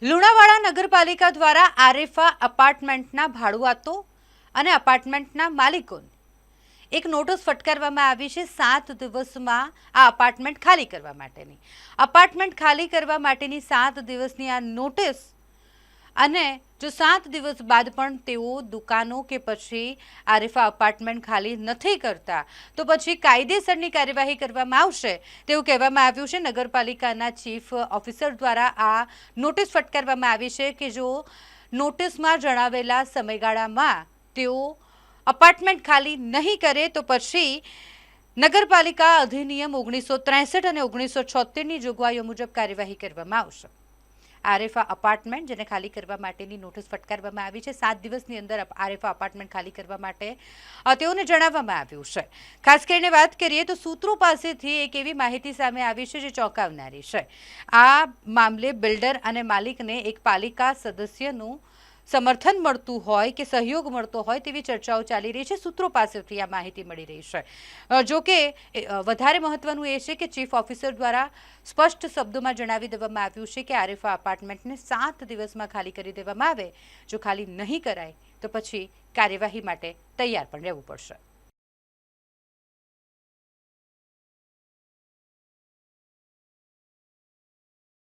લુણાવાડા નગરપાલિકા દ્વારા આરેફા અપાર્ટમેન્ટના ભાડુઆતો અને અપાર્ટમેન્ટના માલિકોને એક નોટિસ ફટકારવામાં આવી છે। 7 દિવસમાં આ અપાર્ટમેન્ટ ખાલી કરવા માટેની 7 દિવસની આ નોટિસ અને જો 7 દિવસ બાદ પણ તેઓ દુકાનો કે પછી આરેફા અપાર્ટમેન્ટ ખાલી નથી કરતા તો પછી કાયદેસરની કાર્યવાહી કરવામાં આવશે તેવું કહેવામાં આવ્યું છે। નગરપાલિકાના ચીફ ઓફિસર દ્વારા આ નોટિસ ફટકારવામાં આવી છે કે જો નોટિસમાં જણાવેલા સમયગાળામાં તેઓ અપાર્ટમેન્ટ ખાલી નહીં કરે તો પછી નગરપાલિકા અધિનિયમ 1963 અને 1976ની જોગવાઈઓ મુજબ કાર્યવાહી કરવામાં આવશે। આરેફા અપાર્ટમેન્ટ જેને ખાલી કરવા માટેની નોટિસ ફટકારવામાં આવી છે। 7 દિવસની અંદર આરેફા અપાર્ટમેન્ટ ખાલી કરવા માટે તેઓને જણાવવામાં આવ્યું છે। ખાસ કરીને વાત કરીએ તો સૂત્રો પાસેથી એક એવી માહિતી સામે આવી છે જે ચોંકાવનારી છે। આ મામલે બિલ્ડર અને માલિકને એક પાલિકા સદસ્યનું સમર્થન મળતું હોય કે સહયોગ મળતો હોય તેવી ચર્ચાઓ ચાલી રહી છે। સૂત્રો પાસેથી આ માહિતી મળી રહી છે। જો કે વધારે મહત્વનું એ છે કે ચીફ ઓફિસર દ્વારા સ્પષ્ટ શબ્દોમાં જણાવી દેવામાં આવ્યું છે કે આરેફા અપાર્ટમેન્ટને 7 દિવસમાં ખાલી કરી દેવામાં આવે। જો ખાલી નહીં કરાય તો પછી કાર્યવાહી માટે તૈયાર પણ રહેવું પડશે।